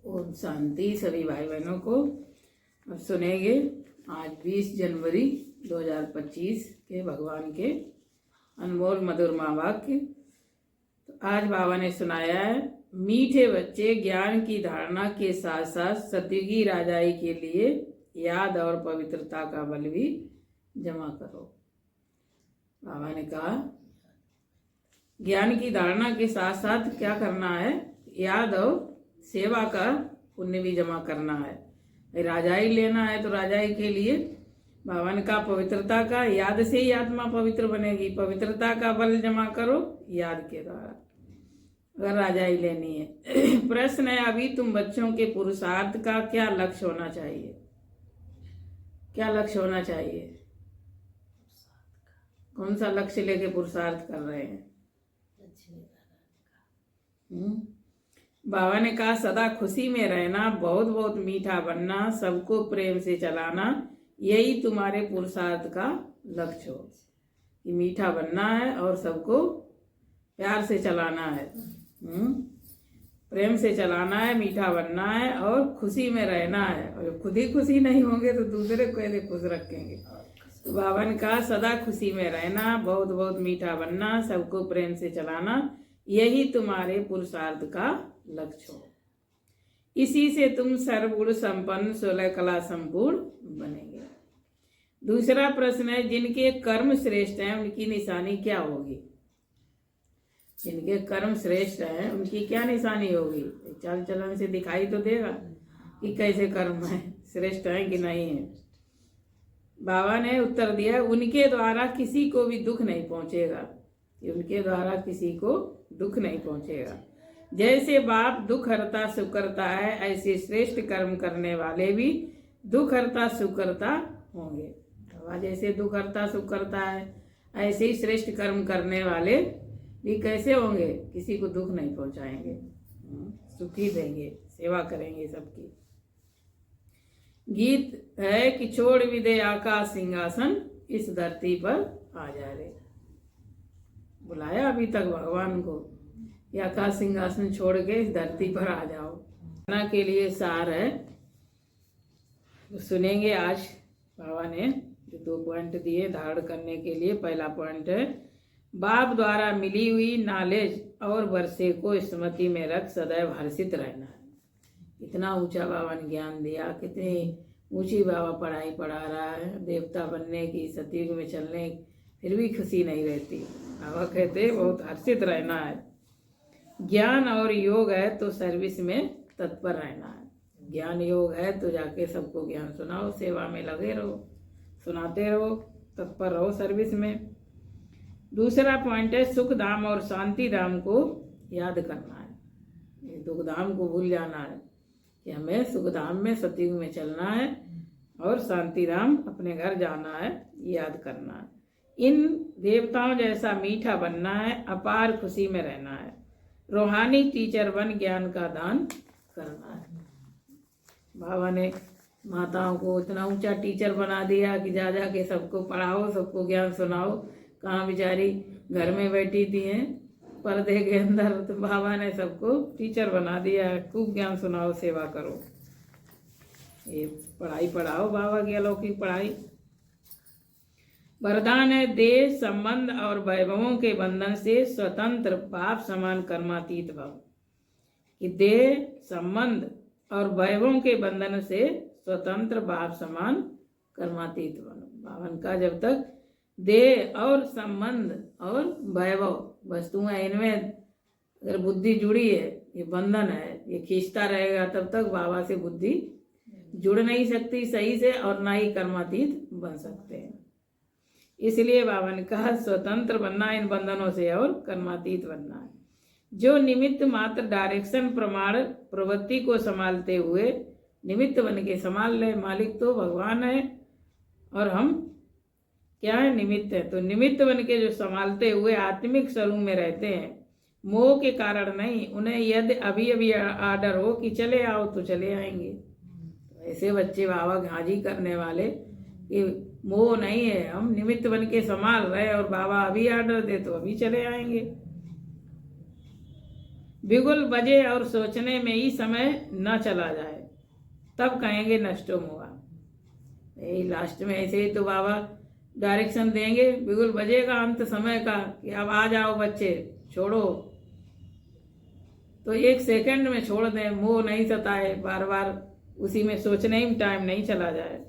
ओम शांति सभी भाई बहनों को। अब सुनेंगे आज 20 जनवरी 2025 के भगवान के अनमोल मधुर वाक्य। तो आज बाबा ने सुनाया है, मीठे बच्चे ज्ञान की धारणा के साथ साथ सतयुगी राजाई के लिए याद और पवित्रता का बल भी जमा करो। बाबा ने कहा ज्ञान की धारणा के साथ साथ क्या करना है, याद और सेवा का पुण्य भी जमा करना है। राजाई लेना है तो राजाई के लिए बाबा ने कहा पवित्रता का, याद से ही आत्मा पवित्र बनेगी। पवित्रता का बल जमा करो याद के द्वारा अगर राजाई लेनी है। प्रश्न है, अभी तुम बच्चों के पुरुषार्थ का क्या लक्ष्य होना चाहिए? क्या लक्ष्य होना चाहिए? कौन सा लक्ष्य लेके पुरुषार्थ कर रहे हैं? बाबा ने कहा सदा खुशी में रहना, बहुत बहुत मीठा बनना, सबको प्रेम से चलाना, यही तुम्हारे पुरुषार्थ का लक्ष्य हो। कि मीठा बनना है और सबको प्यार से चलाना है, प्रेम से चलाना है, मीठा बनना है और खुशी में रहना है। और खुद ही खुशी नहीं होंगे तो दूसरे को कैसे खुश रखेंगे? तो बाबा ने कहा सदा खुशी में रहना, बहुत बहुत मीठा बनना, सबको प्रेम से चलाना, यही तुम्हारे पुरुषार्थ का लक्ष्य हो। इसी से तुम सर्वगुण संपन्न 16 कला संपूर्ण बनेंगे। दूसरा प्रश्न है, जिनके कर्म श्रेष्ठ हैं उनकी निशानी क्या होगी? जिनके कर्म श्रेष्ठ हैं उनकी क्या निशानी होगी? चाल चलन से दिखाई तो देगा कि कैसे कर्म है, श्रेष्ठ है कि नहीं है। बाबा ने उत्तर दिया, उनके द्वारा किसी को भी दुख नहीं पहुंचेगा। उनके द्वारा किसी को दुख नहीं पहुंचेगा। जैसे बाप दुख हरता सुख करता है, ऐसे श्रेष्ठ कर्म करने वाले भी दुख हरता सुख करता होंगे। बाबा जैसे दुख हरता सुख करता है, ऐसे ही श्रेष्ठ कर्म करने वाले भी कैसे होंगे? किसी को दुख नहीं पहुंचाएंगे, सुखी देंगे, सेवा करेंगे सबकी। गीत है कि छोड़ भी दे आकाश सिंहासन, इस धरती पर आ जा रे। बुलाया अभी तक भगवान को, या आकाश सिंहासन छोड़ के इस धरती पर आ जाओ। खाना के लिए सार है, तो सुनेंगे आज बाबा ने जो 2 पॉइंट दिए धारण करने के लिए। पहला पॉइंट है, बाप द्वारा मिली हुई नॉलेज और वर्षे को स्मृति में रख सदैव हर्षित रहना है। इतना ऊंचा बाबा ने ज्ञान दिया, कितनी ऊंची बाबा पढ़ाई पढ़ा रहा है, देवता बनने की, सतयुग में चलने, फिर भी खुशी नहीं रहती। बाबा कहते बहुत हर्षित रहना है। ज्ञान और योग है तो सर्विस में तत्पर रहना है। ज्ञान योग है तो जाके सबको ज्ञान सुनाओ, सेवा में लगे रहो, सुनाते रहो, तत्पर रहो सर्विस में। दूसरा पॉइंट है, सुख धाम और शांति धाम को याद करना है। दुख धाम को भूल जाना है कि हमें सुख धाम में सतयुग में चलना है और शांति धाम अपने घर जाना है, याद करना है। इन देवताओं जैसा मीठा बनना है, अपार खुशी में रहना है, रूहानी टीचर बन ज्ञान का दान करना है। बाबा ने माताओं को इतना ऊंचा टीचर बना दिया कि जा जा के सबको पढ़ाओ, सबको ज्ञान सुनाओ। कहाँ बेचारी घर में बैठी थी हैं पर्दे के अंदर, तो बाबा ने सबको टीचर बना दिया है, खूब ज्ञान सुनाओ, सेवा करो, ये पढ़ाई पढ़ाओ, बाबा की अलौकिक पढ़ाई। वरदान है, देह संबंध और वैभवों के बंधन से स्वतंत्र बाप समान कर्मातीत भव। कि देह संबंध और वैभवों के बंधन से स्वतंत्र बाप समान कर्मातीत बनो। बाबा का जब तक देह और संबंध और वैभव वस्तुएं, इनमें अगर बुद्धि जुड़ी है, ये बंधन है, ये खींचता रहेगा, तब तक बाबा से बुद्धि जुड़ नहीं सकती सही से, और ना ही कर्मातीत बन सकते हैं। इसलिए बाबा ने कहा स्वतंत्र बनना इन बंधनों से और कर्मातीत बनना है। जो निमित्त मात्र डायरेक्शन प्रमाण प्रवृत्ति को संभालते हुए निमित्त बन के संभाल ले। मालिक तो भगवान है और हम क्या है? निमित्त है। तो निमित्त बन के जो संभालते हुए आत्मिक स्वरूप में रहते हैं, मोह के कारण नहीं। उन्हें यदि अभी अभी आर्डर हो कि चले आओ तो चले आएंगे। ऐसे बच्चे बाबा हाजी करने वाले कि मोह नहीं है, हम निमित्त बन के संभाल रहे और बाबा अभी आर्डर दे तो अभी चले आएंगे। बिगुल बजे और सोचने में ही समय न चला जाए, तब कहेंगे नष्टो हुआ। यही लास्ट में ऐसे ही तो बाबा डायरेक्शन देंगे, बिगुल बजेगा अंत समय का कि अब आ जाओ बच्चे, छोड़ो। तो 1 सेकंड में छोड़ दें, मोह नहीं सताए, बार बार उसी में सोचने में टाइम नहीं चला जाए,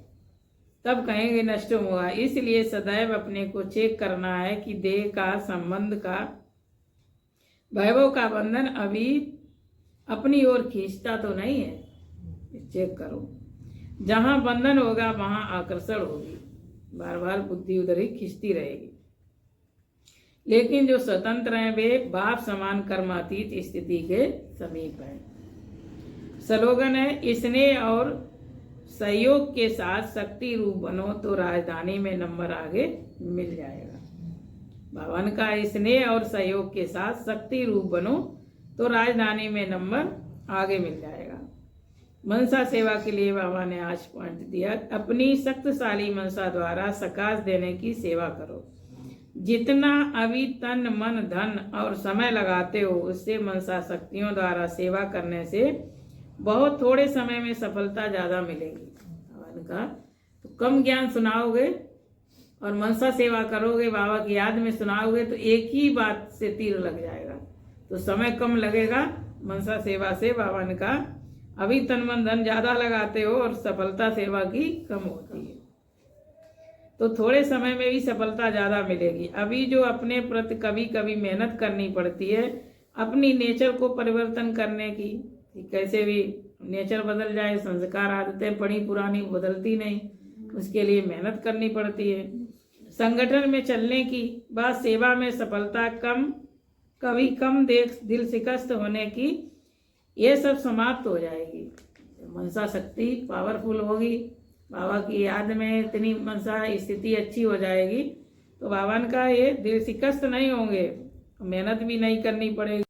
तब कहेंगे नष्ट हुआ। इसलिए सदैव अपने को चेक करना है कि देह का संबंध का वैभव का बंधन अभी अपनी ओर खींचता तो नहीं है। चेक करो, जहां बंधन होगा वहां आकर्षण होगी, बार बार बुद्धि उधर ही खींचती रहेगी। लेकिन जो स्वतंत्र हैं वे बाप समान कर्मातीत स्थिति के समीप है। स्लोगन है, स्नेह और सहयोग के साथ शक्ति रूप बनो तो राजधानी में नंबर आगे मिल जाएगा। भवन का स्नेह और सहयोग के साथ शक्ति रूप बनो तो राजधानी में नंबर आगे मिल जाएगा। मनसा सेवा के लिए बाबा ने आज पॉइंट दिया, अपनी शक्तिशाली मनसा द्वारा सकाश देने की सेवा करो। जितना अभी तन मन धन और समय लगाते हो, उससे मनसा शक्तियों द्वारा सेवा करने से बहुत थोड़े समय में सफलता ज्यादा मिलेगी। भगवान का तो कम ज्ञान सुनाओगे और मनसा सेवा करोगे, बाबा की याद में सुनाओगे तो एक ही बात से तीर लग जाएगा, तो समय कम लगेगा। मनसा सेवा से बाबा ने कहा अभी तन मन धन ज्यादा लगाते हो और सफलता सेवा की कम होती है, तो थोड़े समय में भी सफलता ज्यादा मिलेगी। अभी जो अपने प्रति कभी कभी मेहनत करनी पड़ती है अपनी नेचर को परिवर्तन करने की, कैसे भी नेचर बदल जाए, संस्कार आदतें पड़ी पुरानी बदलती नहीं, उसके लिए मेहनत करनी पड़ती है। संगठन में चलने की बाद सेवा में सफलता कभी कम दिल शिकस्त होने की, ये सब समाप्त हो जाएगी। मनसा शक्ति पावरफुल होगी, बाबा की याद में इतनी मनसा स्थिति अच्छी हो जाएगी तो बाबा का ये दिल शिकस्त नहीं होंगे, मेहनत भी नहीं करनी पड़ेगी।